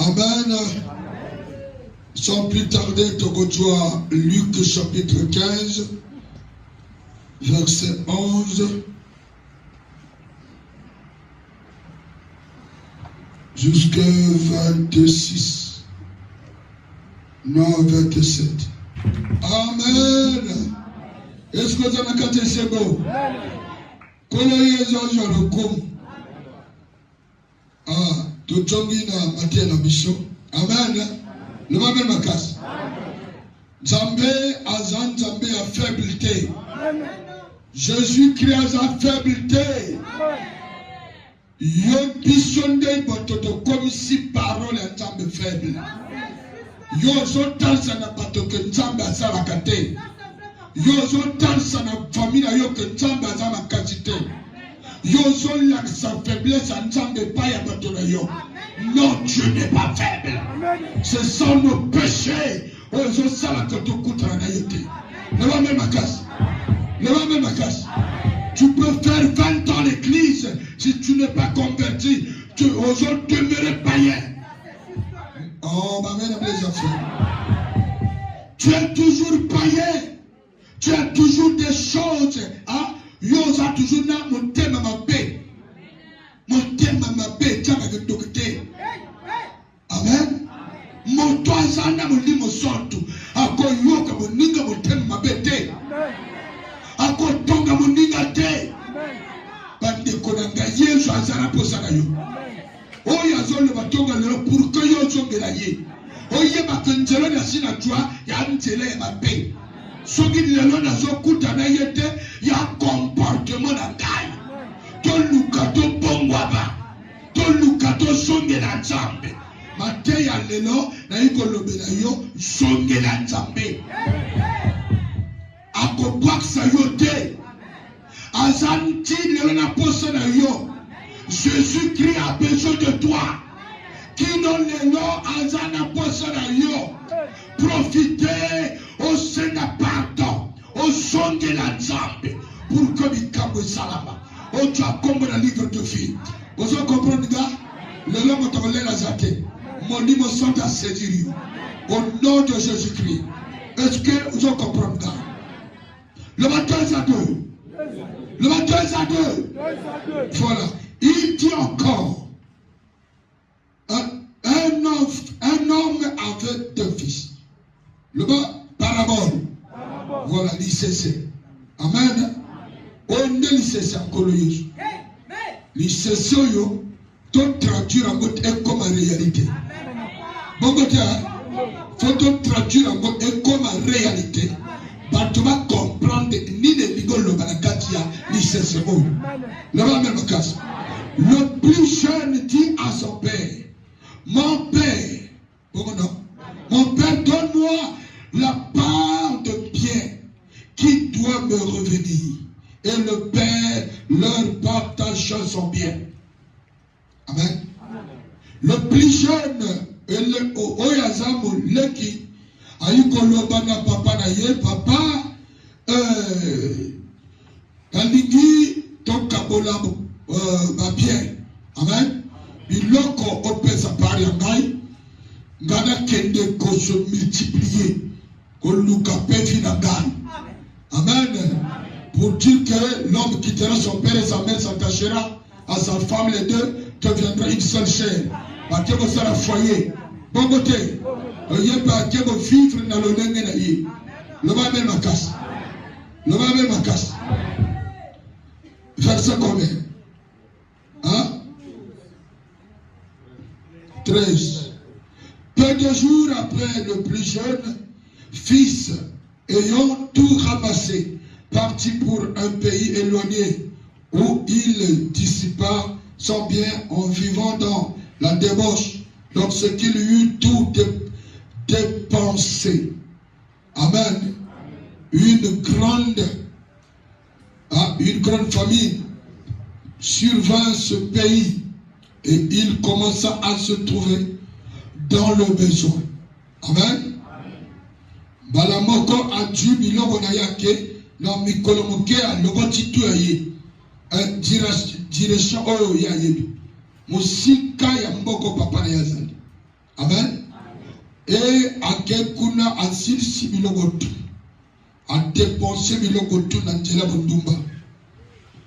Amen. Sans plus tarder, Togotoa, Luc chapitre 15, verset 11 jusqu'à 26. Non, 27. Amen. Est-ce que vous avez capté ce mot? Ah, tout na matin na mission. Amen. Le même makas. Zambé azan Zambé a faibleté. Jésus crée à sa faibleté. Yo bisonde bototo comme si parole est Zambé faible. Yo so tansa na batoke Zambé asala kate. Yo so tansa na famille yo que Zambé asala kasite. Yo so la sa faiblesse en Zambé pas ya batona yo. Non, Dieu n'est pas faible. Ce sont nos péchés. Tu peux faire 20 ans l'église. Si tu n'es pas converti, tu oses demeurer païen. Oh, ma mère, les enfants. Tu es toujours païen. Tu as toujours des choses. Hein? Yo, ça toujours na mon thème ma paix. Mon thème ma paix. Tiens, avec le docteur. Amen. Moto azana mulimo sontu ako yoka muninga mutema mabete ako tonga muninga te bande konanga Yesu azana posana yo oya zolo batonga lelo pour que yo zongela ye oye bakenjelo na sina twa ya ntele ya mabe soki lelo na zokuta na yete ya comportement na ngai to luka to bongwaba to luka to zongela nzambe Mateya lelo na ikolobela yo songela nzambe akobwakisa yo te azanti lelo na posa na yo Jésus-Christ a besoin de toi kino lelo azana posa na yo profitez au Seigneur pardon au songela nzambe pour que bikambo salama o tu as comme le livre de vie vous comprenez gars lelo motole la zate mon niveau sont à séduire au nom de Jésus-Christ. Est-ce que vous comprenez? Le matin à 2. Le matin à 2. Voilà. Il dit encore un homme avait 2 fils. Le parabole. Voilà, l'ICC. Amen. On est l'ICC encore le Jésus. L'ICC, tout traduire en mode comme en réalité. Bon, faut tout traduire en mode comme en réalité. Tu vas comprendre ni les ligos le balakatia, ni ces mots. Le plus jeune dit à son père, mon père, mon père, donne-moi la part de bien qui doit me revenir. Et le père leur partage son bien. Amen. Le plus jeune, le oyazamu leki, ayukolobana papa na ye papa, kaligi tokabola babien. Amen. Biloko opesa pari angai, ngana kende ko se multiplier, ko luka pefi na gan. Amen. Pour dire que l'homme quittera son père et sa mère, s'attachera à sa femme, les deux deviendra une seule chair. Parce que vous allez foyer. Bon côté. Il y a pas que vous vivre dans le nez. Le va même ma casse. Le va même ma casse. Verset combien? Hein? 13. Peu de jours après, le plus jeune fils, ayant tout ramassé, parti pour un pays éloigné où il dissipa son bien en vivant dans la débauche, lorsqu'il eut tout dépensé. Amen. Une grande famine survint ce pays et il commença à se trouver dans le besoin. Amen. Balamoko a dû biloko na yake na mikolomoke a lokoti tu aye. Direction oyo ya yebi. Musika ya mboko papa na yazali. Amen. Et à Gekuna, à Silsi Bilogotu, à dépenser Bilogotu, Nangela Bundumba,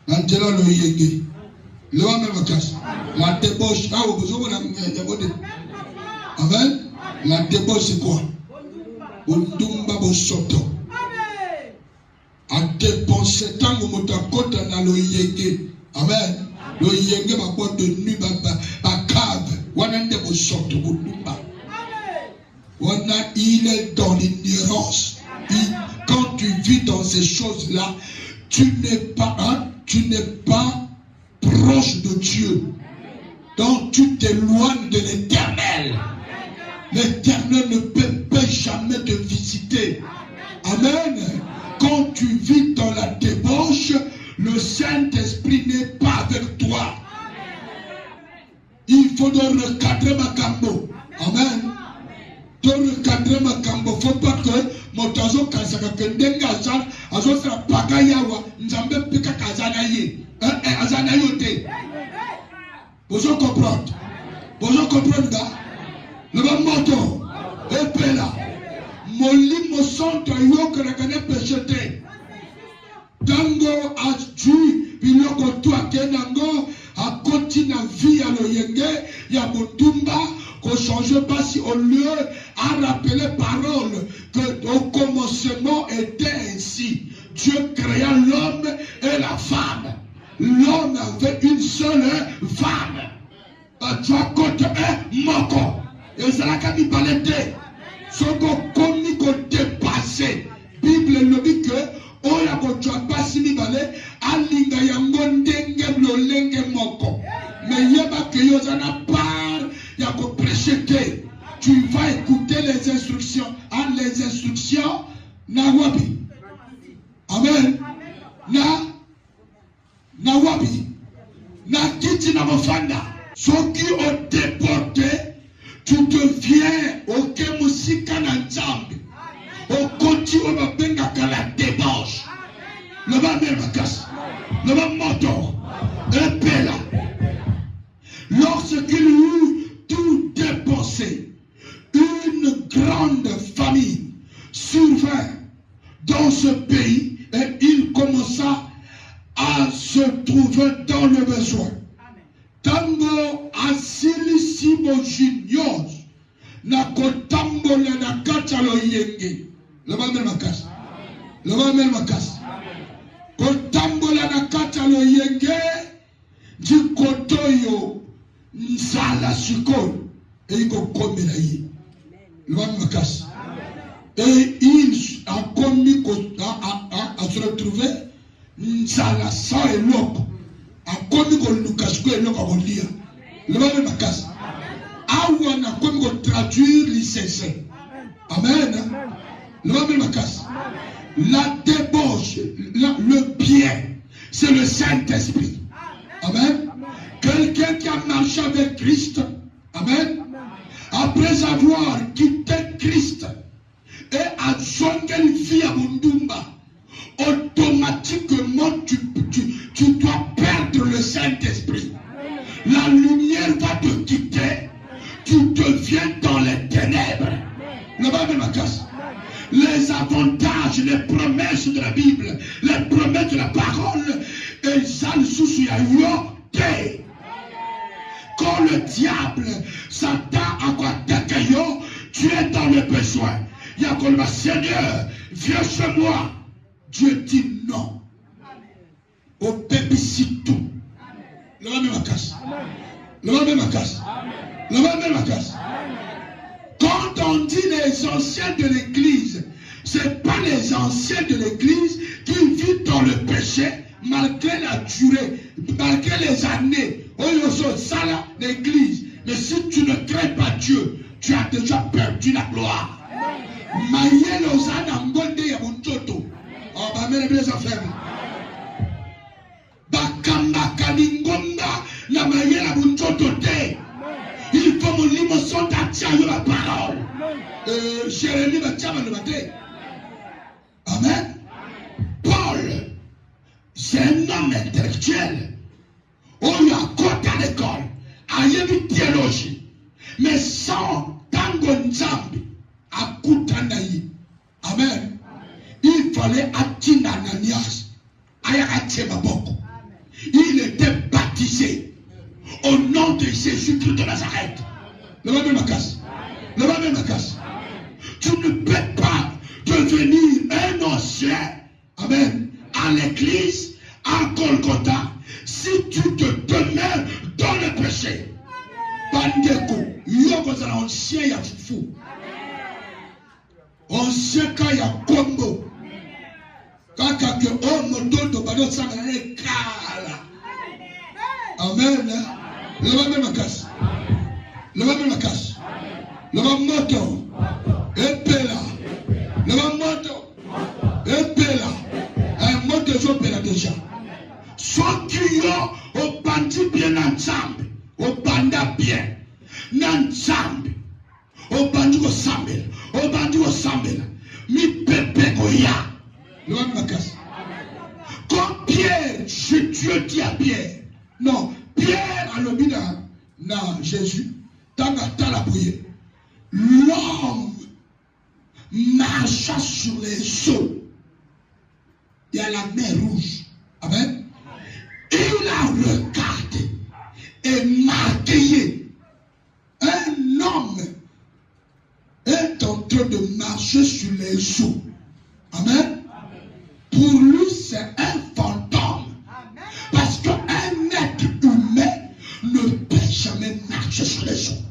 Nangela Loyege, Loa Memakas, la débauche, ah, vous avez Amen. La débauche, c'est quoi? Bundumba Bosoto. À dépenser tant que Motakota na Loyege. Amen. Loyege, ma boîte de nuit, ma cave, Wanande Bosoto, Bundumba. Il est dans l'ignorance. Quand tu vis dans ces choses-là, tu n'es pas proche de Dieu. Donc tu t'éloignes de l'Éternel. L'Éternel ne peut jamais te visiter. Amen. Quand tu vis dans la débauche, le Saint-Esprit n'est pas avec toi. Il faut donc recadrer ma cambo. Amen. Recadrer ma cambo. Faut pas que mon tazo kasaka kendenga azan azo sera pagayawa nzambe pika kazana ye azana yote. Vous comprenez? Vous comprenez gars? Le bon moto epela moli mo sonto yo krakane pechete tango aju biloko tu akenango a continue vie à l'oyenge ya botumba qu'on change pas si au lieu à rappeler parole que au commencement était ainsi. Dieu créa l'homme et la femme. L'homme avait une seule femme. Tu as côté moko. Et ça l'a mis balete. Soko komi ko dépassé. Bible nous dit que oya ko tu as pas si mi balé alinga yango ndenge lolenge moko. Mais yeba que yozana part ya ko prêcher que tu vas écouter les instructions. Les instructions na wabi. Amen. Na wabi. Na kiti na mofanda. Ceux qui ont déporté, tu deviens au Kemusika na Nzambi. Au côté où on benga la débauche. Le va même casse. Le va moto. Et pela. Lorsqu'il eut tout dépensé, une grande famille survint dans ce pays et il commença à se trouver dans le besoin. Tango asili simo junior na kotambola na kata lo yenge. Le va même makasi. Le va même makasi. Kotambola na kata lo yenge di kotoyo nzala siko et il komela yi. Le va même makasi. Et il a commis à se retrouver nzala sa eloko. A commis qu'on nous cache quoi eloko à lire. Le va même makasi. Awa na commis qu'on traduire l'ICC. Amen. Le va même makasi. La débauche, le bien, c'est le Saint-Esprit. Amen. Quelqu'un qui a marché avec Christ. Amen. Après avoir quitté Christ et à une vie à Mundumba, automatiquement tu dois perdre le Saint-Esprit. La lumière va te quitter, tu deviens dans les ténèbres. Les avantages, les promesses de la Bible, les promesses de la parole, et ça le souci à yoté. Quand le diable s'attend à quoi t'accueillir, tu es dans le besoin. Il y a comme Seigneur, viens chez moi. Dieu dit non. Au bébé tout. Le va même casse. Le va même casse. Le va même casse. Quand on dit les anciens de l'église, ce n'est pas les anciens de l'église qui vivent dans le péché malgré la durée, malgré les années. Ça l'église. Mais si tu ne crains pas Dieu, tu as déjà perdu la gloire. Il faut me lire son la parole. Jérémie va dire le matin. Amen. Paul, c'est un homme intellectuel. On lui a côté à l'école, à une théologie, mais sans Kutanaï. Amen. Il fallait attirer Ananias. Il était baptisé au nom de Jésus-Christ de Nazareth. Le même Makas. Le même Makas. Tu ne peux pas devenir un ancien, amen, à l'église, à Golgotha, si tu te demeures dans le péché. Bandeko, yoko za ancien ya fufu. Ancien ka ya kombo. Kaka ke o mototo bado sa na kala. Amen. Le même Makas. Le même Makas. Le même moto. Epela. Le même moto. Epela. Un moto j'opéra déjà. Ceux qui ont au bandi bien ensemble. Au banda bien. N'ensemble. Au bandi au sambel. Au bandi au sambel. Mi pepe goya. Le même Makas. Quand Pierre, Dieu dit à Pierre. Non. Pierre a le mina. Non, Jésus. Tant à la bouillée. L'homme marcha sur les eaux. Il y a la mer rouge. Amen. Il a regardé et marqué. Un homme est en train de marcher sur les eaux. Amen. Pour lui, c'est un fantôme. Parce qu'un être humain ne peut jamais marcher sur les eaux.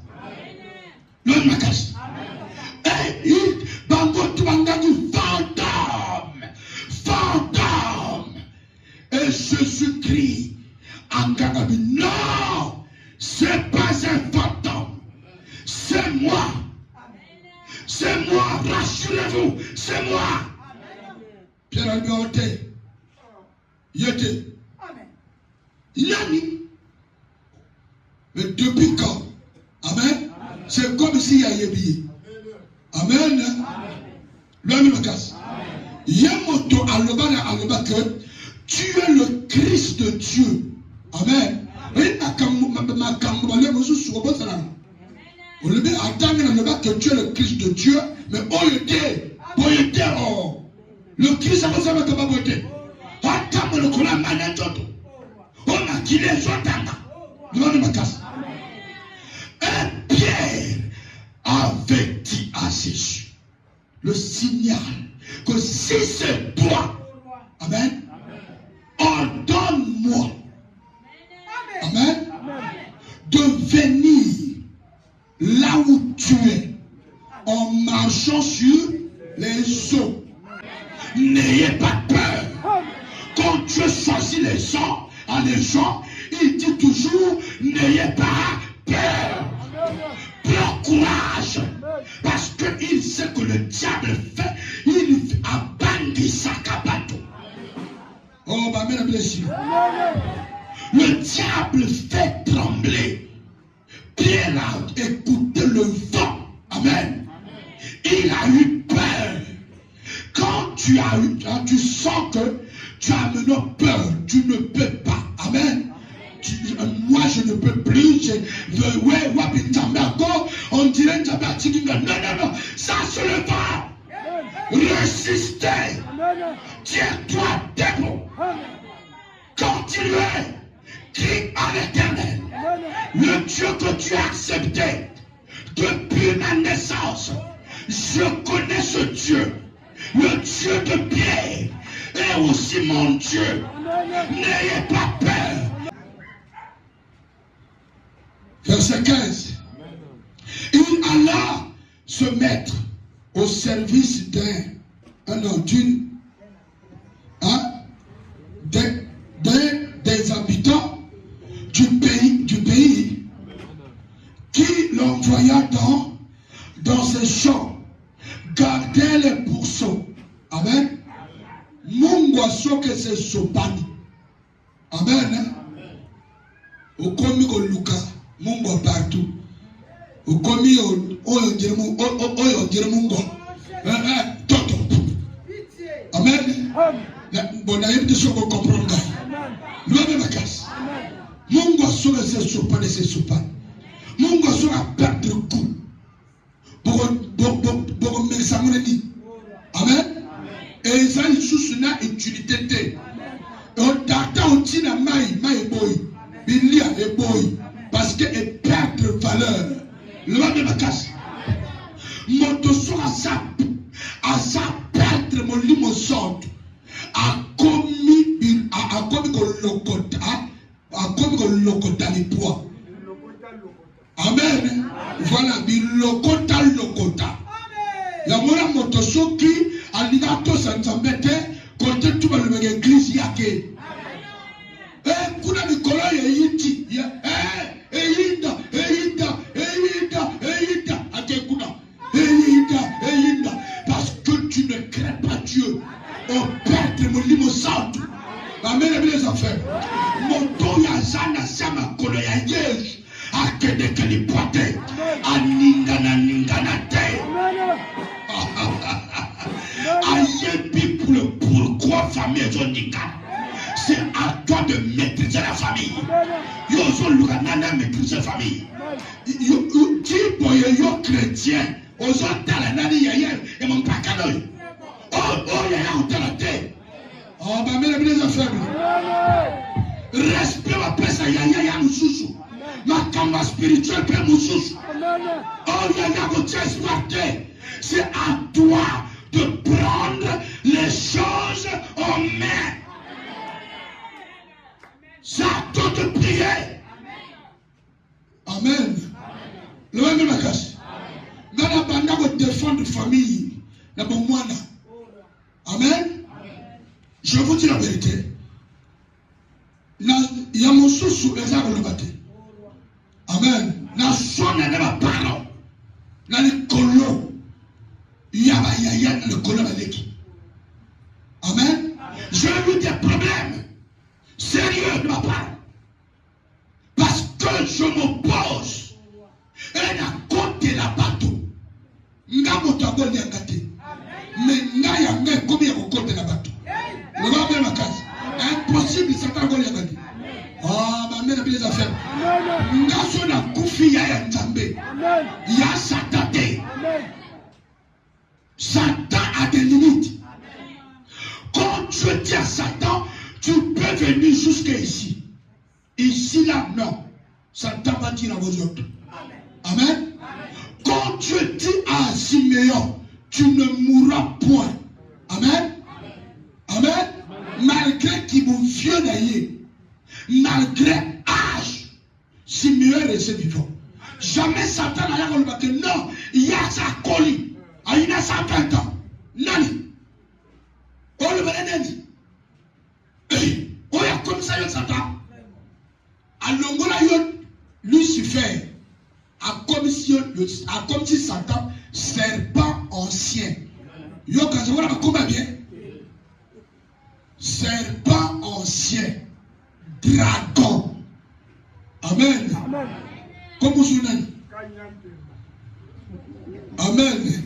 Le Makas. Et il fantôme. Fantôme. Et Jésus-Christ Angagabi. Non, c'est pas un fantôme. C'est moi. C'est moi. Rassurez-vous. C'est moi. Pierre Alberté. Yété. Yami. Mais depuis quand? Amen. C'est comme s'il y a Yébi. Amen. L'homme me casse. Yamoto aloba que tu es le Christ de Dieu. Amen. Que tu es le Christ de Dieu, mais le Christ a besoin de ma beauté. On a qui les un Pierre avait dit à Jésus le signal que si c'est toi, amen, ordonne-moi, amen, de venir là où tu es en marchant sur les eaux. N'ayez pas peur. Quand Dieu choisit les gens, il dit toujours n'ayez pas peur. Prends courage. Parce qu'il sait que le diable fait, il abandonne sa cabato. Oh, ma mère blessure. Le diable fait trembler. Pierre a écouté le vent. Amen. Il a eu peur. Quand tu sens que tu as maintenant peur, tu ne peux pas. Amen. Moi je ne peux plus. On dirait non, ça c'est le vent. Résistez. Tiens-toi debout. Continuez. Crie à l'Éternel. Le Dieu que tu as accepté depuis ma naissance. Je connais ce Dieu. Le Dieu de Pierre est aussi mon Dieu. N'ayez pas peur. Verset 15. Il alla se mettre au service des habitants du pays qui l'envoya dans ses champs, garder les pourceaux. Amen. Mungu asoke se sopani. Amen. Okomi ko luka Mungu partout. Okomi oyo jere Mungu. Toto. Amen. Bon d'ailleurs tu sais comprendre gars. L'homme ma casse. Mungu asoke se sopani. Mungu asoke perdre coup. Bogo intimité. On t'attend au tina maï boy. Bilia et boy. Parce qu'elle perd de valeur. Le mal de ma casse. Mon dosso à sa perdre mon limosante. A commis qu'on lokota les poids. Amen. Voilà, lokota. Yamona motoso qui alinato sanzambete côté tout le l'église yake. Kuna mikolo yinti eyinda akekuna eyinda parce que tu ne crains pas Dieu. On perd mon limosante. Amen, les affaires. Moto ya zana sama kolo ya yesu akede kali pote aningana te. Ayebi pour le pourquoi famille est handicap. C'est à toi de maîtriser la famille. Yozo lukanana maîtriser la famille. Yo chrétien. Ozo tala nani yaya et mon pakanoy. Oh yaya utala te. Oh bah mais les affaires. Respect ma pesa yaya mususu. Ma kamba spirituel pe mususu. Oh yaya ko t'exploiter. C'est à toi de prendre les choses en main. C'est à toi de prier. Amen. Le même de ma casse. Dans la bande de défendre la famille. La bonne moine. Amen. Je vous dis la vérité. Il y a mon sous les arbres le bâti. Amen. La sonne n'est pas parole. Dans les colons. Il y a le colon avec. Amen. Je vais vous dire problème. Sérieux de ma part. Parce que je m'oppose. Et à côté la bateau. Nga motago ni angate. Mais nga ya nga komi ya côté la bateau. Le va bien ma case. Impossible Satan go ni angate. Ah ma mère a bien affaires. Nga so na kufi ya nzambe. Ya Satan te. Satan a des limites. Quand tu dis à Satan, tu peux venir jusqu'à ici. Ici, là, non. Satan va dire à vos autres. Amen. Quand tu dis à Siméon, tu ne mourras point. Amen. Amen. Malgré qu'il vous vieux d'ailleurs, malgré âge, Siméon est resté vivant. Jamais Satan n'a rien dit. Non, il y a sa colis. Il y a 120 ans. Nani. Oh le Nani. Oh, il y a comme ça, il y a Satan. À l'ongola, Lucifer a comme si Satan, serpent ancien. Yo, quand je vois comment bien. Serpent ancien. Dragon. Amen. Comme vous Nani. Amen.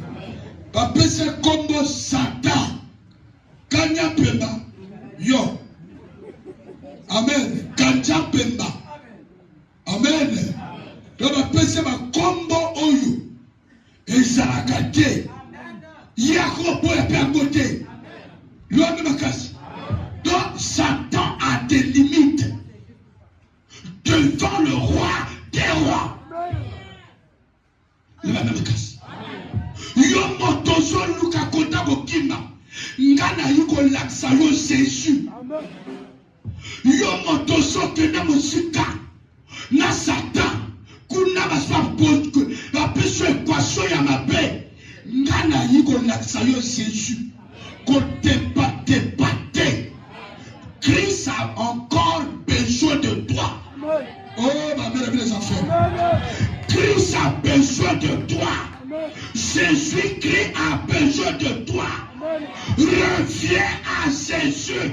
Papa, c'est comme Satan. Kanya Pemba. Yo. Amen. Kanja Pemba. Amen. Donc, papa, c'est ma combo oyo. Et Zarakate. Yakobo et Pergote. L'homme de ma casse. Donc, Satan a des limites. Devant le roi des rois. L'homme de ma casse. Yo motozo luka kota bokima ngana yuko laksa yo Jésus. Yo motozo kena musika na Satan kuna baswa bonke ba peso équation ya mabe ngana yuko laksa yo Jésus. Côté pate. Christ a encore besoin de toi. Oh ma mère les enfants. Christ a besoin de toi. Jésus-Christ a besoin de toi. Reviens à Jésus.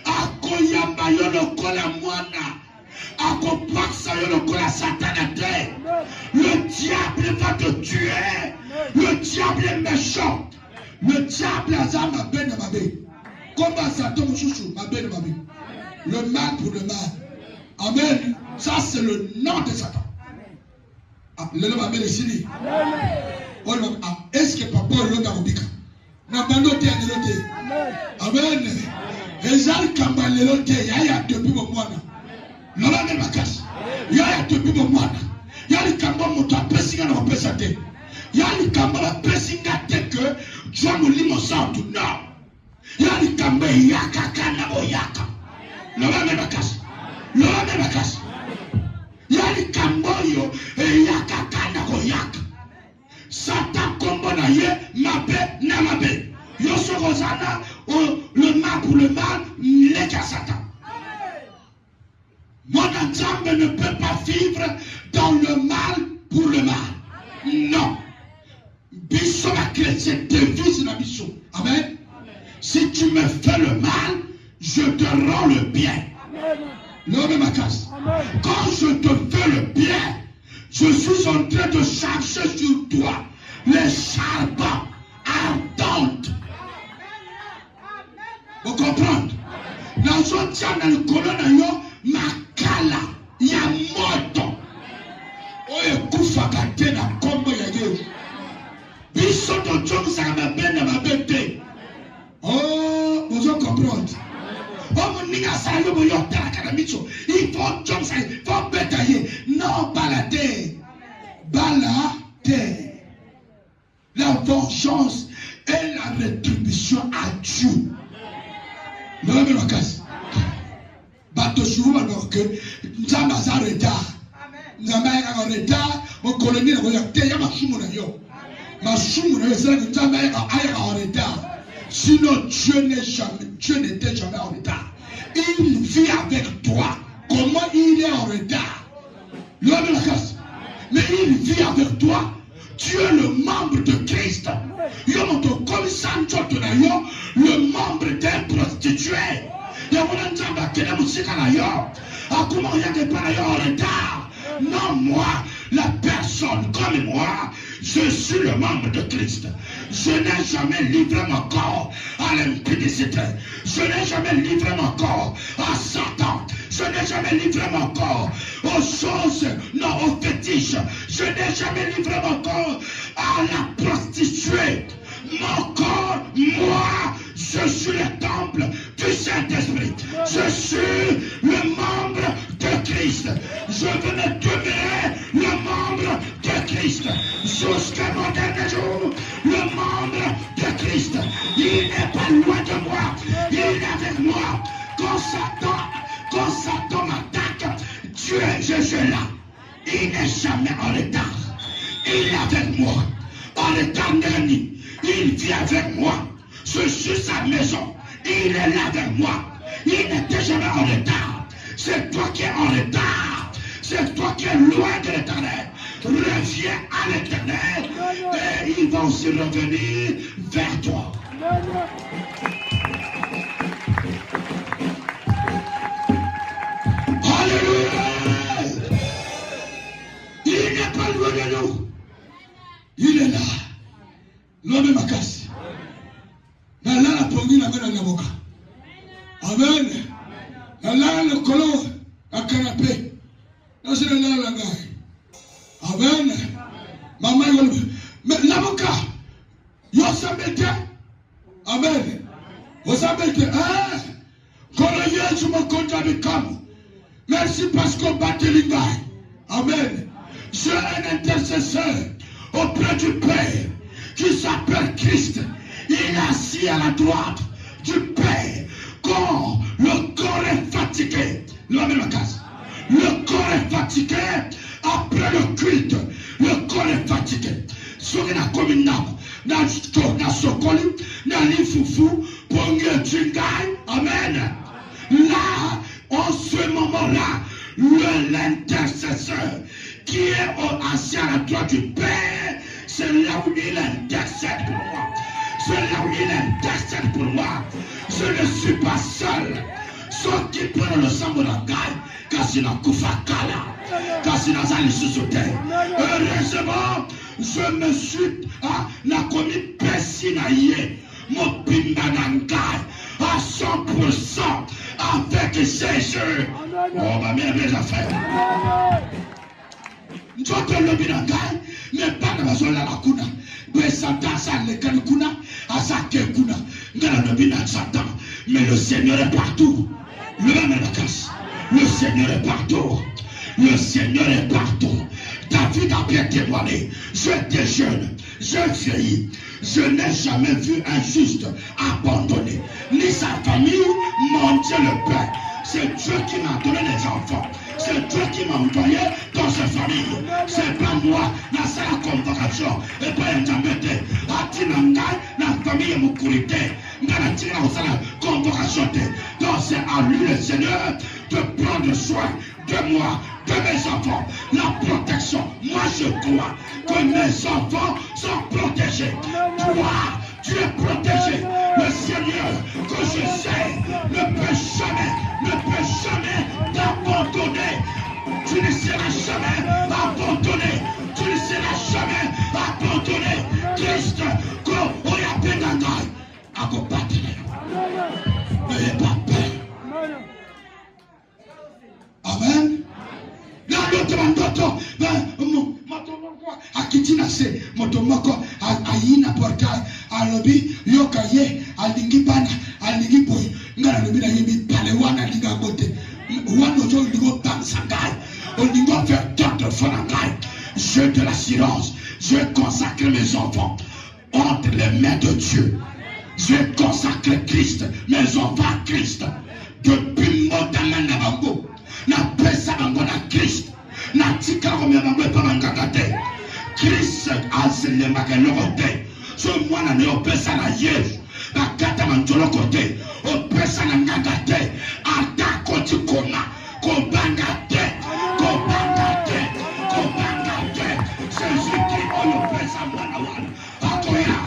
Akoyamba yo lokola mwana. Akopaksa yo lokola satanate. Le diable va te tuer. Le diable est méchant. Le diable a ça ma belle ma belle. Comment Satan chouchou ma belle ma belle. Le mal pour le mal. Amen. Ça, c'est le nom de Satan. Le nom Amen est ici. Est-ce que papa est l'autre à N'abandonne Amen. Ezal kambalelo te ya depuis mon mois. Lola ne makas. Ya depuis mon mois. Ya li kamba moto apesinga na opesa te. Ya li kamba apesinga te que Jean mo limo santu non. Ya li kamba yaka kana boyaka. Lola ne makas. Lola ne makas. Ya li kamba yo yaka kana boyaka. Satan kombo na ye mabe na mabe. Yoso Rosana, le mal pour le mal, il est qu'à Satan. Mon ensemble ne peut pas vivre dans le mal pour le mal. Non. Bisso la chrétienne devise la mission. Amen. Si tu me fais le mal, je te rends le bien. L'homme de ma casse. Quand je te fais le bien, je suis en train de chercher sur toi les charbons ardentes. Vous comprenez? Dans un temps, dans le colonne, makala, il y a moto. Oye kufaka tena kombo ya Dieu. Biso to tchong sa ma benda ma bete. Oh, vous comprenez? Oh, mon ninga sa yo boyo tala kana micho. Il faut tchong sa, faut betailler. Non, balade. Balade. La vengeance et la rétribution à Dieu. Non, mais ma casse. Bateau sur moi, donc, nous avons un retard. Nous avons un retard. Mon colonie, il y a ma choumou. Ma choumou, c'est que nous avons un retard. Sinon, Dieu n'était jamais en retard. Il vit avec toi. Comment il est en retard? Non, mais ma casse. Mais il vit avec toi. Tu es le membre de Christ. Le membre d'un prostitué. Non, moi, la personne comme moi, je suis le membre de Christ. Je n'ai jamais livré mon corps à l'impudicité. Je n'ai jamais livré mon corps à Satan. Je n'ai jamais livré mon corps aux choses, non aux fétiches. Je n'ai jamais livré mon corps à la prostituée. Mon corps, moi, je suis le temple du Saint-Esprit. Je suis le membre de Christ. Je venais demeurer le membre de Christ. Jusqu'à mon dernier jour, le membre de Christ. Il n'est pas loin de moi. Il est avec moi. Quand Satan m'attaque, Dieu, je suis là. Il n'est jamais en retard. Il est avec moi. En éternel, il vit avec moi. Je suis sa maison. Il est là avec moi. Il n'était jamais en retard. C'est toi qui es en retard. C'est toi qui es loin de l'éternel. Reviens à l'éternel et ils vont se revenir vers toi. Alléluia. Il n'est pas loin de nous. Il est là. L'homme ma casse. Nala la pongi na mena naboka. Amen. Nala le kolo a canapé. Nasi nala la ngai. Amen. Mama yolo. Mais naboka. Yosabete. Amen. Yosabete. Ah. Kolo yesu makonja bikamu. Merci parce qu'on bat les gars. Amen. Je suis un intercesseur auprès du Père qui s'appelle Christ. Il est assis à la droite du Père. Quand le corps est fatigué, le corps est fatigué après le culte. Le corps est fatigué. Sur la commune, dans Sokoli, dans l'Ifoufou, pour Amen. Là, en ce moment-là, l'intercesseur qui est assis à la droite du Père, c'est là où il intercède pour moi. C'est là où il intercède pour moi. Je ne suis pas seul. Ceux qui prennent le sang de la gaille, car c'est la koufakala, car c'est la zali sous-sauté. Heureusement, je me suis commis persinaïe, mon pimbanangai, à 100% avec Jésus. Oh, ma mère, mes affaires. Nous sommes le binangai. Mais pas dans la zone la kuna. Mais Satan, ça le kuna, à ça que kuna. Satan. Mais le Seigneur est partout. Le Seigneur est partout. Le Seigneur est partout. David a bien témoigné. J'étais jeune, je vieillis. Je n'ai jamais vu un juste abandonné. Ni sa famille, mon Dieu le Père. C'est Dieu qui m'a donné les enfants. C'est Dieu qui m'a envoyé dans sa famille. C'est pas moi, dans la convocation. Et pas un jambete. Atinangai, la famille est mokurité. Dans la convocation. Donc c'est à lui le Seigneur de prendre soin de moi, de mes enfants. La protection. Moi je crois que mes enfants sont protégés. Toi, tu es protégé. Le Seigneur que je sais ne peut jamais t'abandonner. Tu ne seras jamais abandonné. Tu ne seras jamais abandonné. Christ, quand on y a pédagogue, à combattre. N'ayez pas peur. Amen. Là, l'autre mandoto, akitina se motomoko ayina portail alobi yokaye alingi bana alingi boy ngara lobi na yimi pale wana linga bote wana zo lingo tansangai olingo faire d'autres fanangai. Je de l'assurance, je consacre mes enfants entre les mains de Dieu. Je consacre Christ, mes enfants à Christ. Depuis Motaman Nabango, na pesa bango na Christ. Na tika romia bango e pamangakate. Christ a zele magalorote. So mwana ne opesa na Yesu. Bakata manjolo kote. Opesa na ngagate. Ata koti koma. Kobangate. Kobangate. Kobangate. Jésus-Christ on opesa mwana wana. Akoya.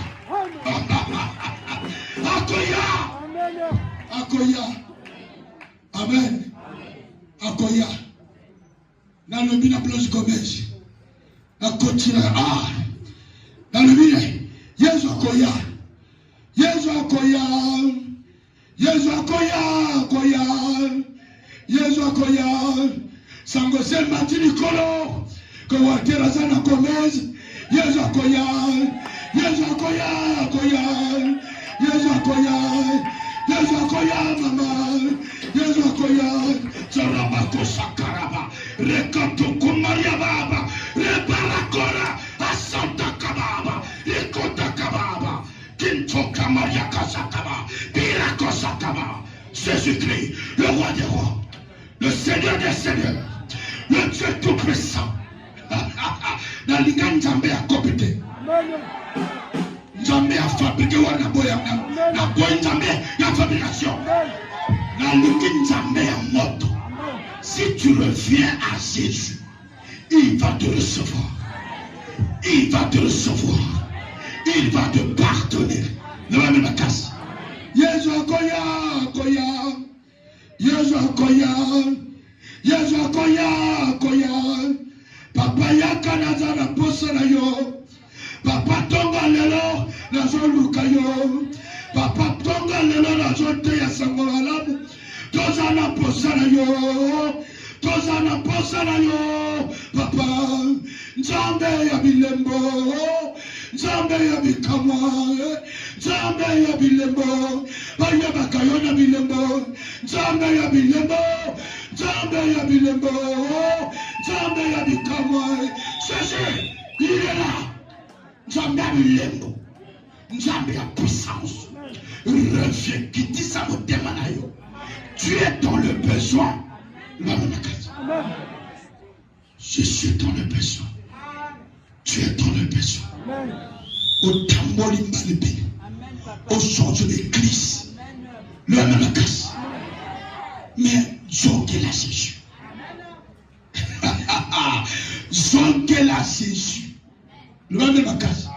Akoya. Akoya. Amen. Akoya. Dans le bina Blanche Gomez. Na continue dans le bina. Yesu akoya. Yesu akoya. Yesu akoya. Akoya. Yesu akoya. Sangosel Matini Kolo. Kowatera sana Gomez. Yesu akoya. Yesu akoya. Akoya. Yesu akoya. Yesu akoya mama. Yesu akoya. Sarabako sakaraba. Rekato kumaria baba. Rebarakora. Asanta kababa. Ikota kababa. Kintoka maria kasakaba. Birako sakaba. Jésus-Christ, le roi des rois. Le Seigneur des seigneurs. Le Dieu tout-puissant. Na linga Nzambe a kopite. Nzambe a fabriqué wana boya na boya Nzambe ya fabrication. Na linga Nzambe a moto. Si tu reviens à Jésus, il va te recevoir. Il va te recevoir. Il va te pardonner. Ne va même pas casser. Yesu akoya, akoya. Yesu akoya. Yesu akoya, akoya. Papa yaka nazara posa na yo. Papa tonga lelo nazo luka yo. Papa tonga lelo nazo te ya sango alamu. Toza na posa na yo. Toza na posa na yo. Papa Nzambe ya bilembo. Nzambe ya bikamwa. Nzambe ya bilembo. Baya bakayo na bilembo. Nzambe ya bilembo. Nzambe ya bilembo. Nzambe ya bikamwa. Cherchez, il est là. Nzambe ya bilembo. Nzambe ya puissance. Reviens, qui dit ça au démanayo. Tu es dans le besoin. Je suis dans le besoin. Tu es dans le besoin. Au tamboli mbalibi. Au son de l'église. Le manakasse. Mais zonguez-la Jésus. Zonguez-la Jésus. Le manakasse.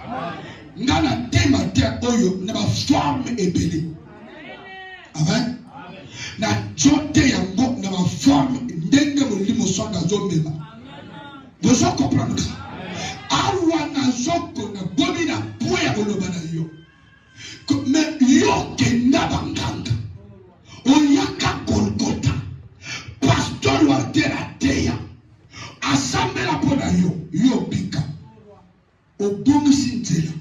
Ngana tema te oyo na ba forme ebele. Amen. Na jote yango na ma forme ndenge molimo songa zombela. Vous comprenez ça? Awa na zoko na bomi na poya koloba na yo. Mais yo kenda banganga. Oyaka Golgotha. Pastor wa tera teya. Assemble la pona yo. Yo bika. obongisi nzela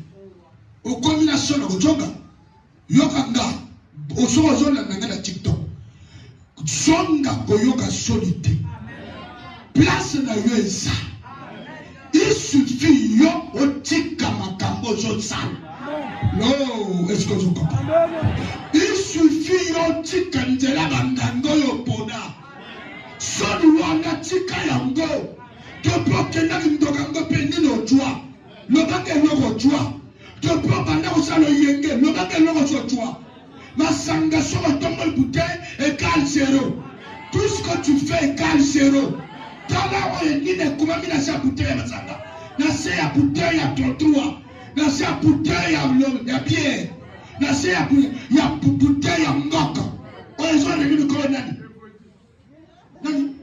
okomi na sona kojonga yoka nga osokozolanda nga na TikTok zonga koyoka soni te place na yo eza il suffit yo otika makambo ozosala no est-ce que vous comprenez il suffit yo otika nzela bandanga oyo pona soni wana tika yango topokenda kindoka ngo mpe nini ojwa lobanga eloko ojwa topo banda kosala yenge lobanga eloko ojwa masanga soko tombo bouteille égale 0 tout ce que tu fais égale 0 tala oye nini kumami na sa bouteille ya masanga na se ya bouteille ya trottoir na se ya bouteille ya bière na se ya bouteille ya ngoka oye zo na nini ko nani nani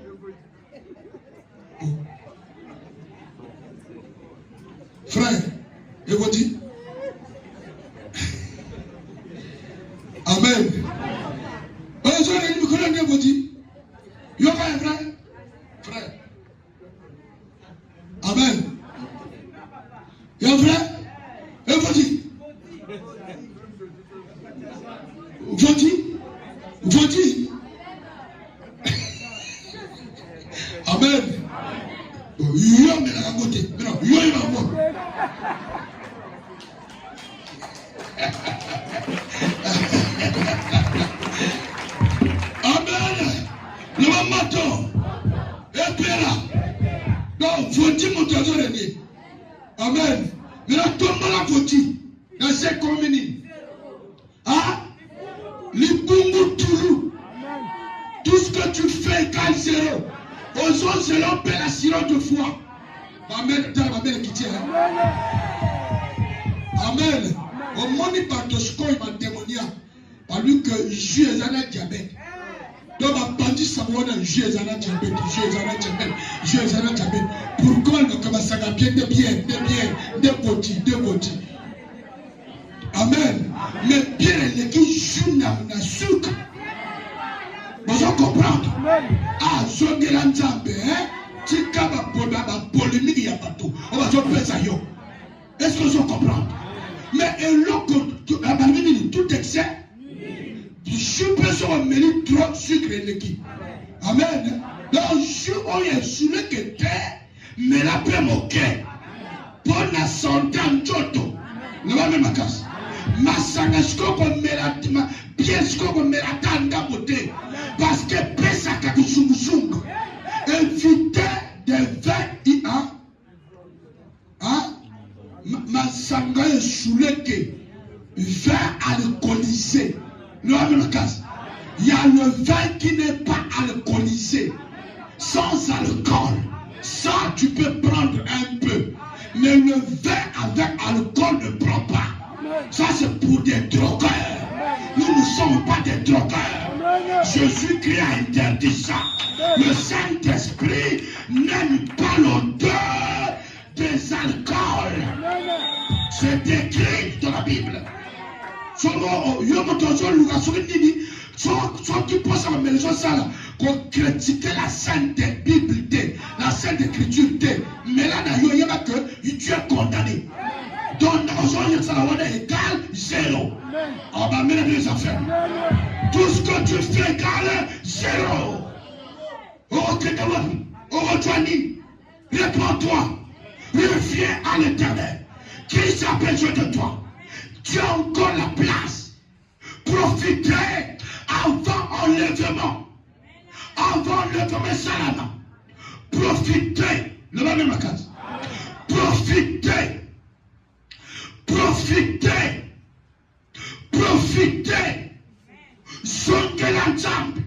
frère et vous dites amen oye zo na nini ko nani vous dites yo ka frère amen yo frère et vous dites vous dites amen yo me la côté non yo il va moi amen le mamato et puis là donc vous dites mon trésor est amen mais la tombe la foti dans ces communes ah l'ibungu toulou tout ce que tu fais égale 0 aux autres selon pélassiro de foi amen amen qui tient amen au monde patosco il m'a démonia par lui que Jésus est un diabète donc ma bandit savoir Jésus est un diabète Jésus est un diabète pourquoi le commence à bien de boti amen mais bien les qui jouent na sucre vous comprendre ah zongela nzambe tika ba polémique ya bato on va se pesa yo est-ce que vous comprenez mais tout excès je peux se mettre trop sucre l'équipe amen donc je oye sule que te mais la paix moquer pour la santé en toto ne va même casse masanga skoko melatima bien skoko melatanda beauté parce que pesa kakusungusungu éviter des vins masanga esuleke vin alcoolisé le même casse il y a le vin qui n'est pas alcoolisé sans alcool ça tu peux prendre un peu mais le vin avec alcool ne prend pas ça c'est pour des drogueurs nous ne sommes pas des drogueurs Jésus-Christ a interdit ça le Saint-Esprit n'aime pas l'odeur des alcools c'est écrit dans la Bible qui pense à la maison ça qu'on critique la Sainte Bible la Sainte Écriture mais là il y a que tu es condamné donc aujourd'hui ça va égal 0 on va mettre les affaires tout ce que tu fais égal 0 réponds-toi reviens à l'Éternel qui s'appelle de toi tu as encore la place profitez avant enlèvement salama profitez le même case profitez zongela nzambe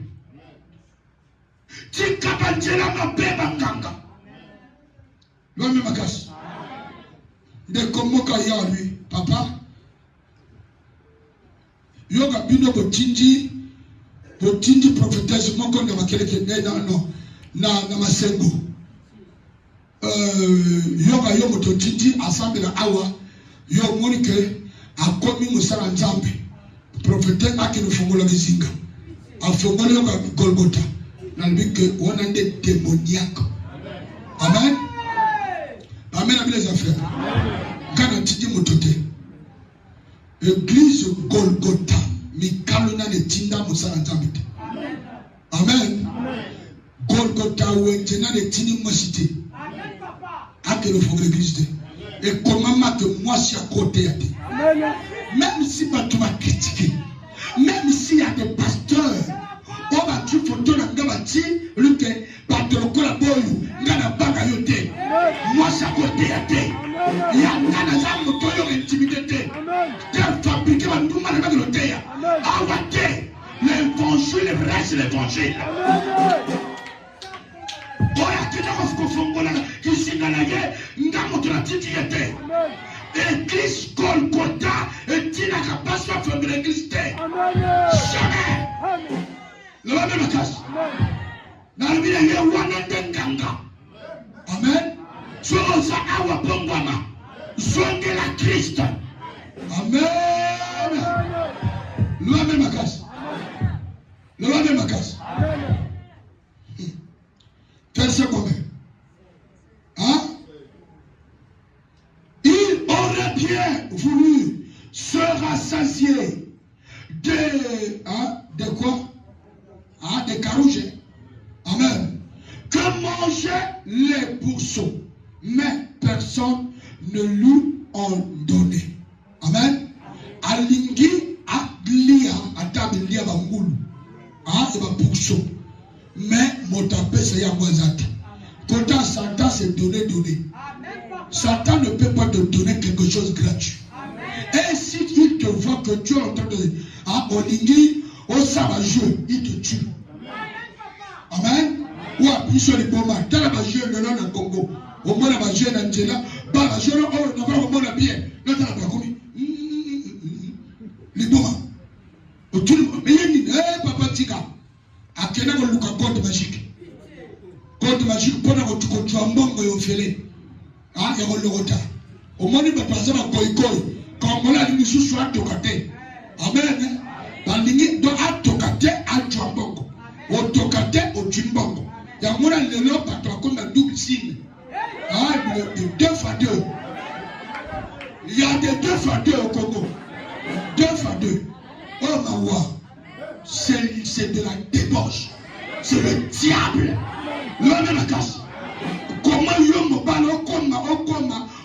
tikabanjela mabeba nganga le même case de komoka ya lui papa yoga bino botindi prophétesse moko na makeleke na masengo yoga yo moto tindi ensemble na awa yo monike akomi musala nzambe prophétesse akino fongola bizinga afongola yoga Golgotha na bike wana nde démoniaque amen amen amen les affaires tidi motote. Église Golgotha. Mikalona ne tinda musala nzambite. Amen. Golgotha wengena ne tini masite. Ake le fond de l'église. Et comment que moi je suis à côté. Même si tu m'as critiqué, même s'il y a des pasteurs, on va tu photo na ngabati, luke, pasteur kola boyu, ngana baka yote. Moi je suis à côté ya te. Ya ngana za moto yo intimidé. T'as fabriqué ma nouma na baka yote ya. Awate, l'évangile reste l'évangile. Oya kidoko fukufungola kisingalaye ngamoto na titi yete. Église Golgotha est incapable de faire de l'église. Jamais. Le va même casse. Dans le milieu, il y a un ganga. Amen. Soza awa pongwama. Zonge la Christ. Amen. Le va même casse. Le va même casse. Verset combien? Hein? Il aurait bien voulu se rassasier de quoi? Des carouges. Amen. Que mangeaient les pourceaux. Mais personne ne lui en donnait. Amen. Alingi aglia atabilia bangulu. Et ba pourceaux. Mais mon tapé c'est yamwazata. Quand Satan c'est donné. Satan ne peut pas te donner quelque chose de gratuit. Et si il te voit que tu es en train de Olingi, au Sabajou, il te tue. Amen. Ou à Pichon et Boma, dans la Bajou, le nom de Congo, au moins la Bajou et Angela, Bajou, oh, n'a pas au moins la bière, là, dans la Bakoumi. Les Boma. Au tout le monde, mais il dit, papa Tika, à Kena, on look à code magique. Code magique, pour avoir tout contre un bon, et on fait les. Et on le retard. Au moins, il va passer à Koikoi. Quand on a dit sous soit tokate. Amen. Dans l'ingé, donc à tokate, à Tchambongo. Au tokate, au Tchimbongo. Il y a moins de l'eau, pas comme un double signe. Deux fois deux. Il y a des 2 fois 2 au Congo. 2 fois 2. Oh, Mawa. C'est de la débauche. C'est le diable. L'homme de la casse. Comment yo mobile okoma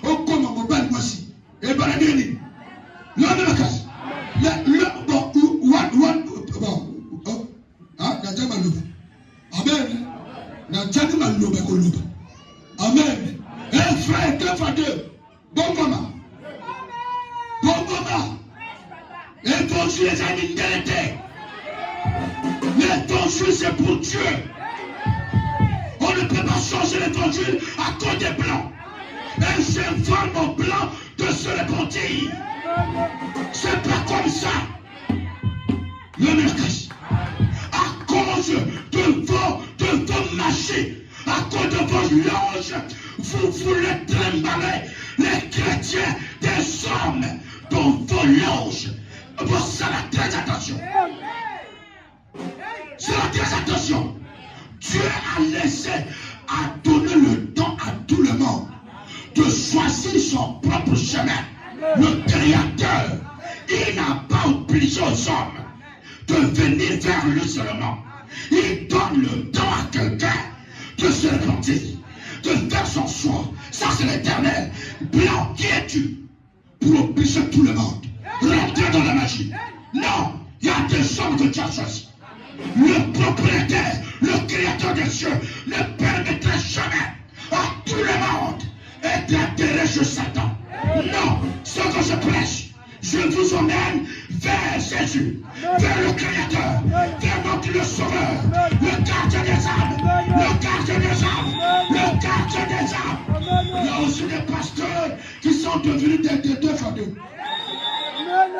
mobile mwasi e baladeni lo na kazi le bon na jama loba amen na jama loba ko loba amen frère 2 fois 2 bon maman et ton Dieu les amis mais ton Dieu c'est pour Dieu. On ne peut pas changer l'évangile à cause des blancs. Et j'informe aux blancs de se repentir. C'est pas comme ça. Le mercredi. À cause de vos machines, à cause de vos loges, vous voulez trimballer les chrétiens des hommes dans vos loges. Pour ça, très attention. Très attention. Dieu a laissé, a donné le temps à tout le monde de choisir son propre chemin. Le Créateur, il n'a pas obligé aux hommes de venir vers lui seulement. Il donne le temps à quelqu'un de se repentir, de faire son choix. Ça c'est l'Éternel. Blanc, qui es-tu pour obliger tout le monde? Rentrer dans la magie. Non, il y a des hommes que tu as choisis. Le propriétaire, le créateur des cieux, ne permettrait jamais à tout le monde d'être atterré chez Satan. Non, ce que je prêche, je vous emmène vers Jésus, vers le Créateur, vers notre le Sauveur, le gardien des âmes, le gardien des âmes, le gardien des âmes. Il y a aussi des pasteurs qui sont devenus des 2 fois 2.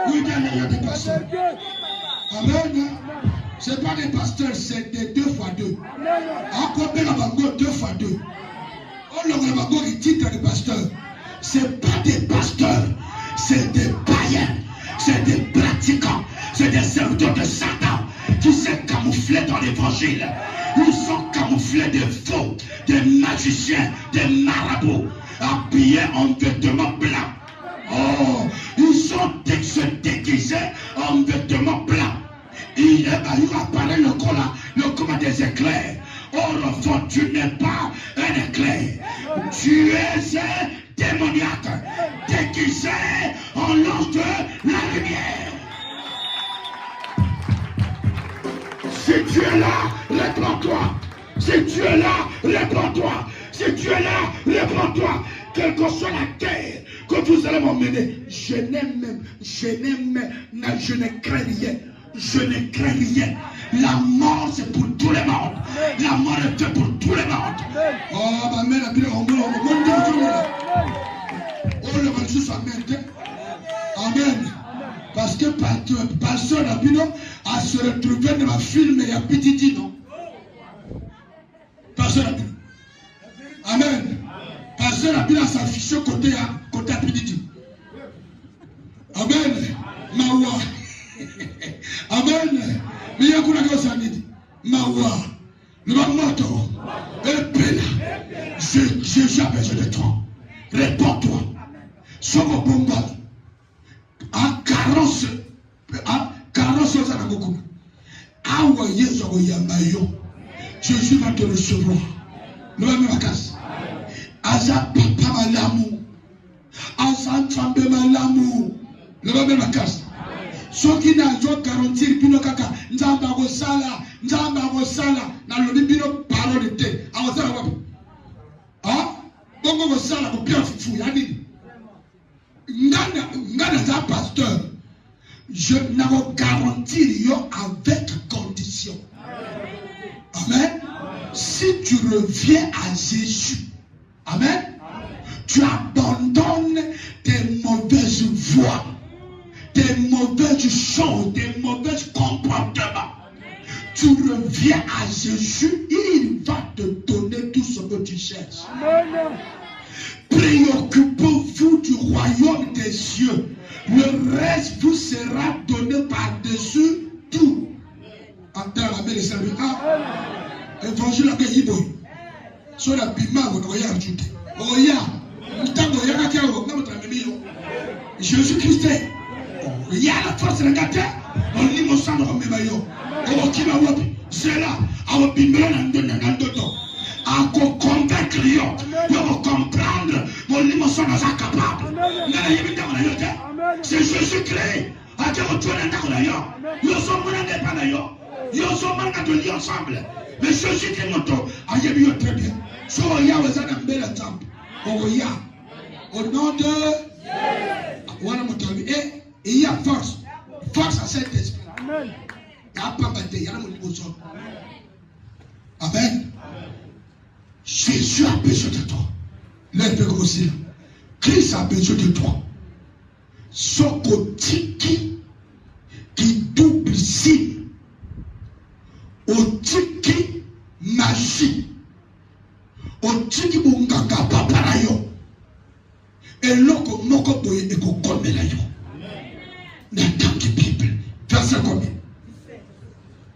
Oui, il y a des pasteurs. Amen. Ce n'est pas des pasteurs, c'est des 2 fois 2. Encore bien la 2 fois 2. On l'a il dit des pasteurs. Ce n'est pas des pasteurs, c'est des païens, c'est des pratiquants, c'est des serviteurs de Satan qui se camouflent dans l'évangile. Ils sont camouflés de faux, des magiciens, des marabouts, habillés en vêtements blancs. Oh, ils sont se déguisés en vêtements blancs. Il apparaît le col des éclairs. Or, enfant, tu n'es pas un éclair. Tu es un démoniaque déguisé en l'ange de la lumière. Si tu es là, répands-toi. Si tu es là, répands-toi. Si tu es là, répands-toi. Quelle que soit la guerre que vous allez m'emmener, je ne crains rien. Je ne crains rien. La mort, c'est pour tous les mondes. La mort est faite pour tous les mondes. Oh, amen. Amen. Parce que pasteur Nabino a se retrouvé dans ma film et a petit non. Pasteur Nabino. Amen. Pasteur Nabino a s'affiché côté à petit. Amen. Mawa. Amen. Mais il y a quoi que ça dit? Mawa. Le moto. Epela. J'ai besoin de toi. Réponds-toi. Somo bomba. En carrosse. En carrosse aux anagokuna. Awa yezo yamayo. Jésus va te recevoir. Le même vacances. Aza papa malamu. Aza ntambe malamu. Le même vacances. Ceux qui n'ont pas garanti bino kaka nzamba go sala na lobi bino parole de awasala wapi ah bongo go sala ko bien fufu ya nini ngana za pasteur je n'ai garanti yo avec condition. Amen. Si tu reviens à Jésus, amen, tu abandonnes tes mauvaises voies, des mauvaises choses, des mauvais comportements. Tu reviens à Jésus, il va te donner tout ce que tu cherches. Préoccupez-vous du royaume des cieux. Le reste vous sera donné par-dessus tout. Attends, la belle servie. Évangile avec Iboy. Sur la bima, vous n'avez rien ajouté. Jésus-Christ. Il y a la force de gâter. On lit mon sang dans mes maillots. C'est là. On va bimber dans d'autres. À convaincre, on va comprendre. On lit mon sang dans un capable. C'est Jésus-Christ. À dire au tour d'un d'ailleurs. Nous sommes pas d'ailleurs. Nous sommes de ensemble. Mais Jésus-Christ monte. Aïe, très bien. So, il y a aux anambela temple. Au nom de. Voilà mon temps. Et il y a force. Force à cet esprit. Amen. Il n'y a pas battu. Il y a mon niveau. Amen. Jésus a besoin de toi. L'être grossir. Christ a besoin de toi. Son côté qui double signe. Au tiki magie. Au tiki bungaka paparayo. Et loko moko boye eko komelayo. Dans la Bible. Verset combien?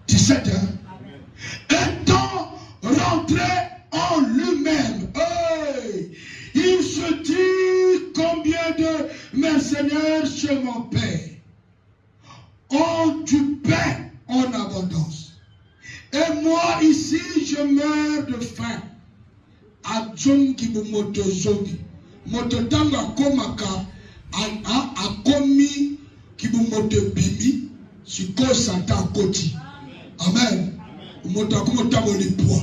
17. Étant rentré en lui-même. Hey, il se dit combien de mercenaires chez mon Père ont du pain en abondance. Et moi ici je meurs de faim. Adjongi bumoto zongi. Mototanga komaka akomi kibumoto bimi siko santa koti. Amen. Moto akomotambo lipoa.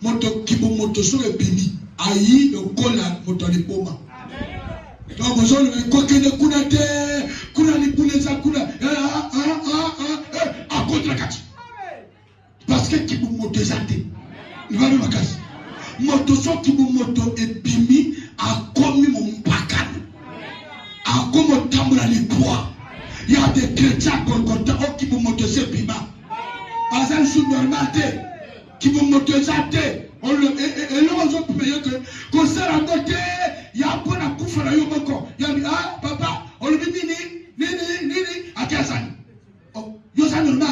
Moto kibumoto so bimi ayi no kola moto lipoma. Donc vous allez kokene kunate kuna lipuneza kuna à contre kati. Parce que kibumoto zate. Il va me casser. Moto so kibumoto ebimi akomi mon pakano. Akomo tambola lipoa. Il y a des chrétiens qui vont monter ce piment. Azan sous normalité, qui vont monter ça. Et là, on a payé que, quand ça a monté, il y a un peu de coup à Yoboko. Il y a dit, ah, papa, on le dit, nini, à 15 ans. Il y a normal.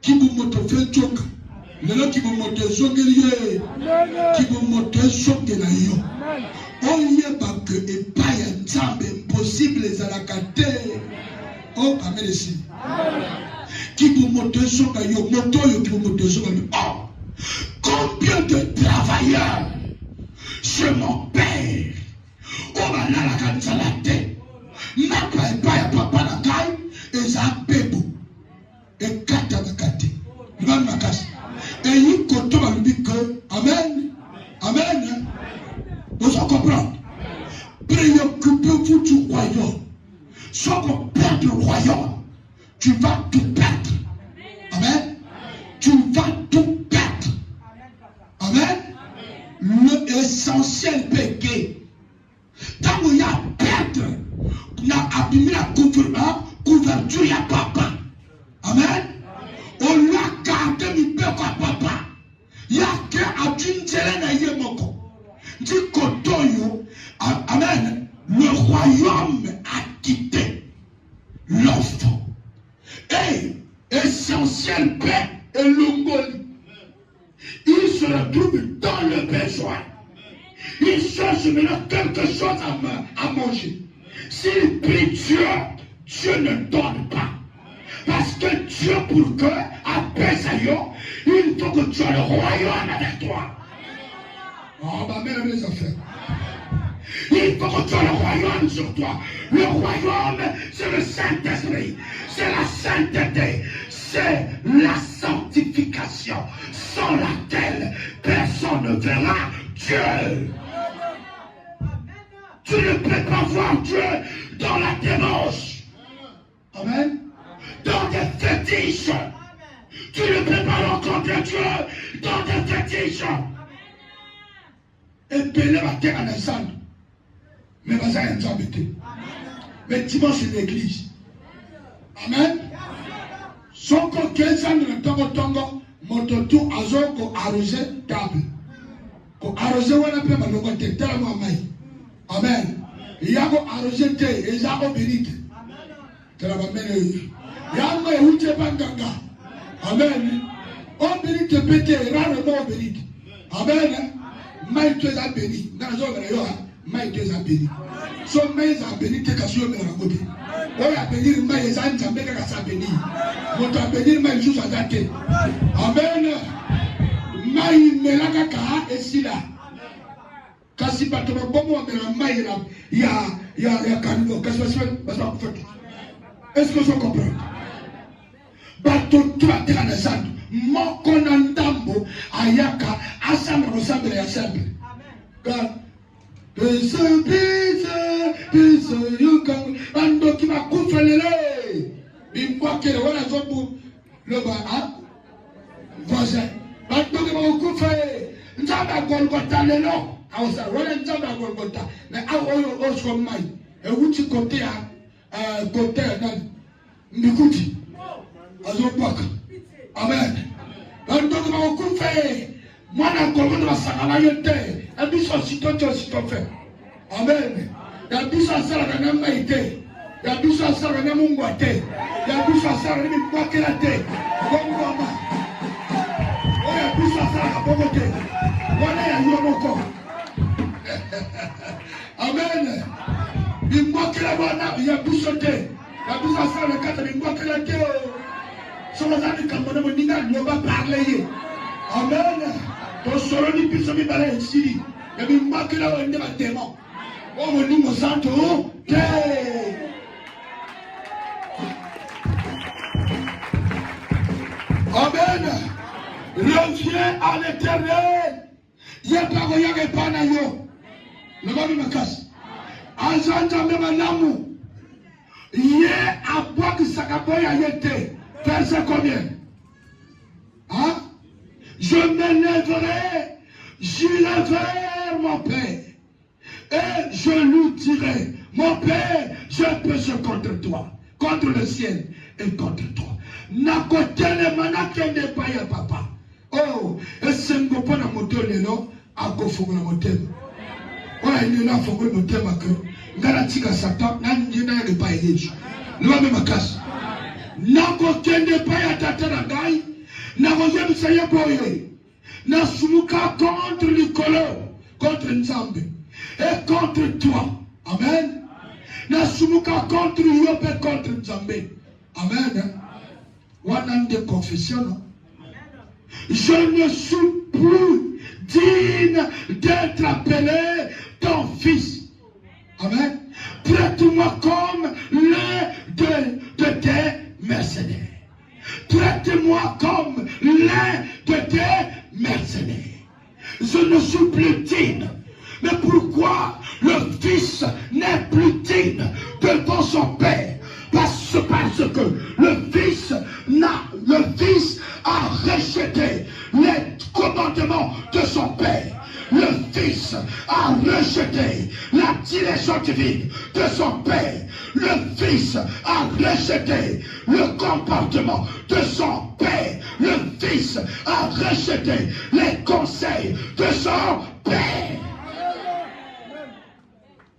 Qui vont monter fait choc. Les gens qui vont monter zongelier, qui vont monter choc de la yo. On y est pas que, et pas un temps impossible. impossible les alakate. Oh, amen ici. Qui vous moto soka yo moto yo qui vous moto soka yo. Oh, combien de travailleurs chez mon père. Oh, ma la kanisa la tête. Ma papa la caille et ça bébou. Et kata bakate. L'homme ma casse. Et il koto va lui dire que amen. Amen. Vous comprenez? Préoccupez-vous du royaume. Soit qu'on perd le royaume, tu vas tout perdre. Amen. Tu vas tout perdre. Amen. L'essentiel péché. Tant qu'il y a perdre, il y a abîmé la couverture, il y a papa. Amen. On l'a gardé, il peut pas papa. Il y a qu'un adjunte moko. Dit Kotoyo, amen. Le royaume a quitté l'enfant. Et essentiel paix et l'ongoli. Il se retrouve dans le besoin. Il cherche maintenant quelque chose à manger. S'il prie Dieu, Dieu ne donne pas. Parce que Dieu, pour que, après ça, il faut que tu aies le royaume avec toi. Oh, ma mère, mes affaires. Il faut que tu aies le royaume sur toi. Le royaume, c'est le Saint-Esprit. C'est la sainteté. C'est la sanctification sans laquelle personne ne verra Dieu. Tu ne peux pas voir Dieu dans la débauche. Amen. Dans des fétiches. Tu ne peux pas rencontrer Dieu dans des fétiches. Et Pélé va terre en ensemble. Mais vas y en embêter. Mais dimanche c'est l'église. Amen. Son ko 15 ans de tongo mototu azo ko arrosé table. Ko arrosé wana pe maloko te tala mo mai. Amen. Yako arrosé te ezako benite. Tala ba mene. Yako e uche banganga. Amen. O benite pete rano mo benite. Amen. Mai tu es béni. Dans zo vera yo mai tu es béni. So mai za béni te kasio me ragote. O ya béni mai za ntambe ka sa béni. Moto béni mai juste à date. Amen. Mai melaka ka esila. Kasi bato bomo mera mai ya kanino kasi parce que fait. Est-ce que je comprends? Bato tu as terre na santo. Moko na ndambo ayaka asamba rosambe ya sembe. God Pese yuka ando kima kufelele. Bimbo kele wana zobu le ba a voisin. Bando kima kufe. Nzamba Golgotha lelo. Awasa wana nzamba Golgotha. Na awo oso mai. E wuti kote ya kote na ndikuti. Azopaka. Amen. Bando kima kufe. Mwana Golgotha basakala yote. Abiso sitoto sitofe. Amen. Yabiso asala na maite. Yabiso asala na Mungu ate. Yabiso asala ni mwakela te. Bongo ama. Oya yabiso asala na bongo te. Wana ya yomoko. Amen. Bimwakela wana yabiso te. Yabiso asala na kata bimwakela te. Solo zani kamona moninga nyoba parler. Amen. Ton solo ni biso mi bala ici. Et puis, moi, que là, on est un démon. Oh, mon nom, santo. Amen. Reviens à l'éternel. Il n'y a pas rien qui est pas dans yo. Le monde me casse. En j'entends même un amour. Il y a à quoi que ça a pas été. Verset combien? Hein? Je m'élèverai. J'irai mon Père, et je lui dirai, mon Père, je péché contre toi, contre le ciel et contre toi. Nakotele manakende paya papa. Oh, et c'est un copain à moto lelo, à kofongo na motema. Oh, il est là, fongo na motema que, ngalatika Satan, n'anjina le payeju. Lwa me makas. Nakotende paya tatana gai, nakoyem saye boye. Nasumuka contre le colon, contre Nzambe et contre toi. Amen. nasumuka contre yo pe contre Nzambe. Amen. One de confession. Je ne suis plus digne d'être appelé ton fils. Amen. Traite-moi comme l'un de tes mercenaires. Traite-moi comme l'un de tes mercenaires. Je ne suis plus digne. Mais pourquoi le fils n'est plus digne devant son père? Parce que le fils a rejeté les commandements de son père. Le fils a rejeté la direction divine de son père. Le fils a rejeté le comportement de son père. Le fils a rejeté les conseils de son père.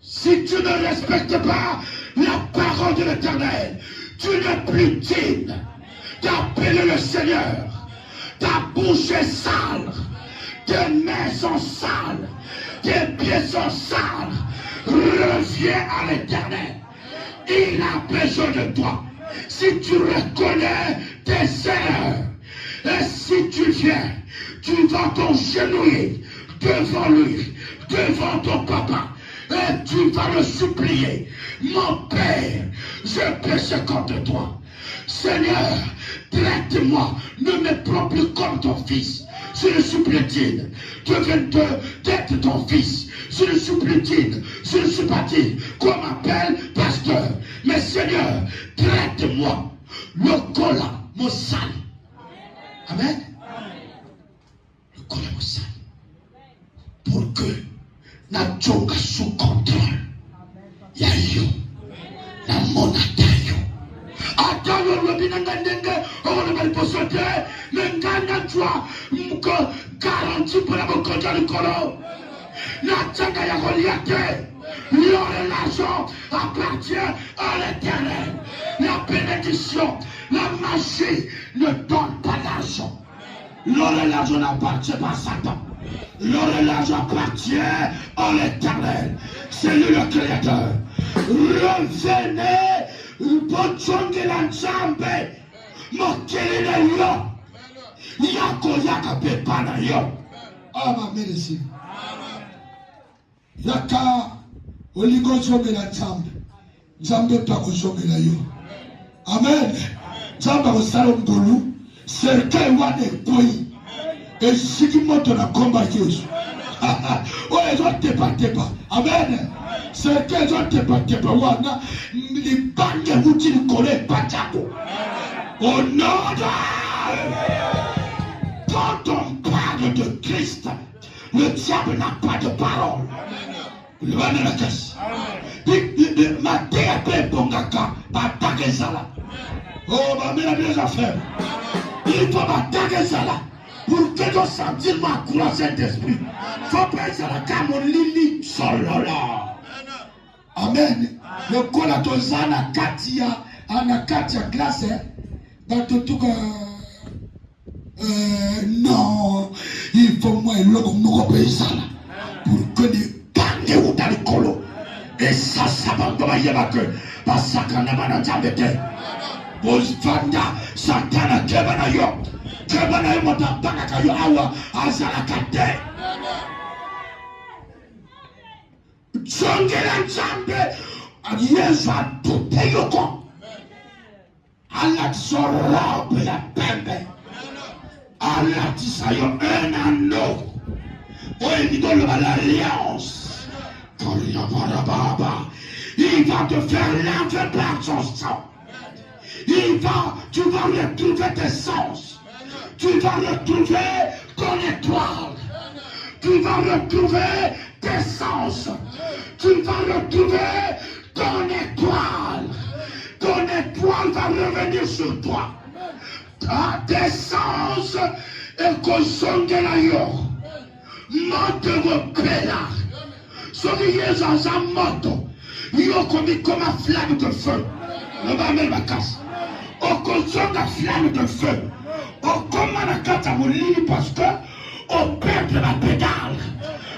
Si tu ne respectes pas la parole de l'Éternel, tu n'es plus digne d'appeler le Seigneur. Ta bouche est sale, tes mains sont sales, tes pieds sont sales. Reviens à l'Éternel. Il a besoin de toi. Si tu reconnais tes erreurs, et si tu viens, tu vas t'engenouiller devant lui, devant ton papa. Et tu vas le supplier. Mon Père, je péche contre toi. Seigneur, traite-moi. Ne me prends plus comme ton fils. Je ne suis plus digne. Je viens d'être ton fils. Je ne suis plus digne. Je ne suis pas digne qu'on m'appelle pasteur. Mais Seigneur, traite-moi. Le cola, mon sale. Amen. Le cola, mon sale. Pour que na jonga sous contrôle ya yo na monata yo atalo lobinanga ndenge on va le posote mengana toi mko garantie pour la bokonja du kolo na tanga ya Goliath. L'argent appartient à l'Éternel. La bénédiction, la magie ne donne pas l'argent. L'argent n'appartient pas à Satan. L'argent appartient à l'Éternel. C'est lui le Créateur. Revenez, Bochonge la Nzambe, Mokelele yo, Yako Yaka Pepana yo. Ah, ma merci. Yaka Oligo Zonge la Nzambe, Nzambe Tako Zonge la yo. Amen. Nzambe Rosalom Golu, Serkei Wane Koi. Et si tu montes na combat Yesu. Oh, ils ont tepa. Amen. C'est qu'ils ont tepa. Wana, les bandes où tu ne connais pas Tchako. Au nom de... Quand on parle de Christ, le diable n'a pas de parole. Le van de la caisse. Ma TAP Bongaka, m'attaquer ça là. Oh, ma mère a bien affaires. Il faut m'attaquer ça là. Pour que tu sentir ma couleur Saint-Esprit. Il faut pas ça là, car mon lili solo là. Amen. Le colatozana na katia glace. Dans tout non. Il faut moi le pays ça là. Pour que les pannes ou dans le colo. Et ça va me dire que parce que n'a pas d'habitude. Vos vanda Satan kebana yo. Kebana yo mota baka yo awa azala kate. Zongela Nzambe Yesu atupe yoko. Allah sorobe ya pembe. Allah tisayo un anneau. Oye ni dole l'alliance. Il va te faire laver par son sang. Tu vas retrouver tes sens. Tu vas retrouver ton étoile. Tu vas retrouver tes sens. Tu vas retrouver ton étoile. Ton étoile va revenir sur toi. Tes sens et que la yo. Monte vos pélas. Soyez dans un moto. Yo comme un flamme de feu. Ne va même pas casser. Au consomme la flamme de feu. Au comment la carte à mon lit parce que au perdre la pédale.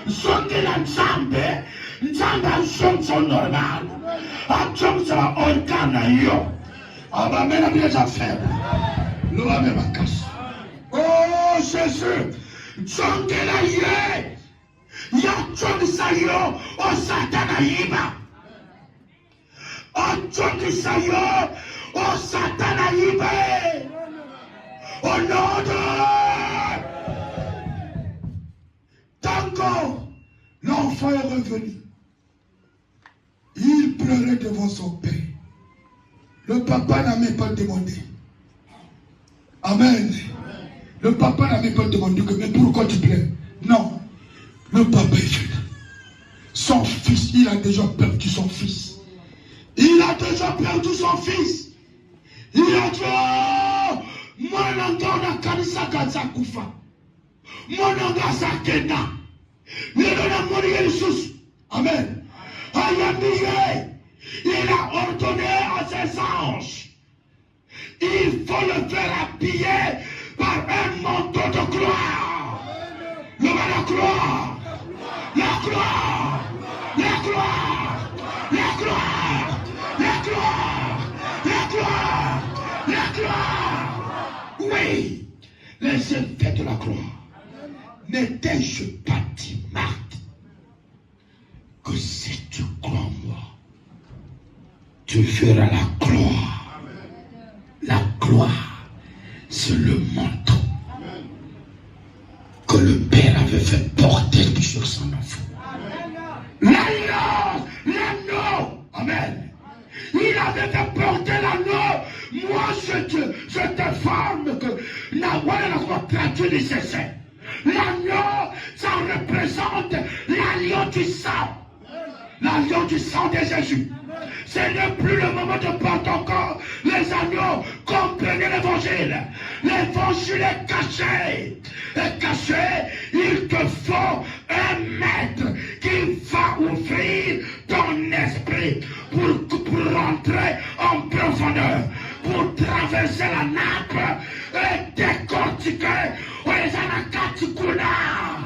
Zonde la Nzambe. Nzamba son normal. Atchom sa organe yo. Amen a bien affaire. L'homme est ma casse. Oh Jésus. John de la yé. Ya John sa yo. Oh Satan yiba. Oh John sa yo. Oh Satan yiba. Oh non. Tant que l'enfant est revenu, il pleurait devant son père. Le papa n'a même pas demandé. Amen. Le papa n'a même pas demandé que, mais pourquoi tu pleures? Non. Le papa est venu. Son fils, il a déjà perdu son fils. Il a déjà perdu son fils. Il a dit, oh, moi l'entends kanisa kaza kufa. Mon nom Sakena. Amen. Il a ordonné à ses anges. Il faut le faire habiller par un manteau de gloire. La gloire. La gloire. La gloire. La gloire. La gloire. La gloire. La gloire. Oui. Les effets de la gloire. N'étais-je pas dit, Marthe, que si tu crois en moi, tu verras la gloire. La gloire, c'est le manteau que le Père avait fait porter sur son enfant. L'agneau, amen. Il avait fait porter l'agneau. Moi, je te forme que n'a traduit nécessaire. L'agneau, ça représente l'agneau du sang. L'agneau du sang de Jésus. Ce n'est plus le moment de porter encore les agneaux. Comprenez l'évangile. L'évangile est caché. Et caché, il te faut un maître qui va ouvrir ton esprit pour rentrer en profondeur, pour traverser la nappe et décortiquer les anakatikuna.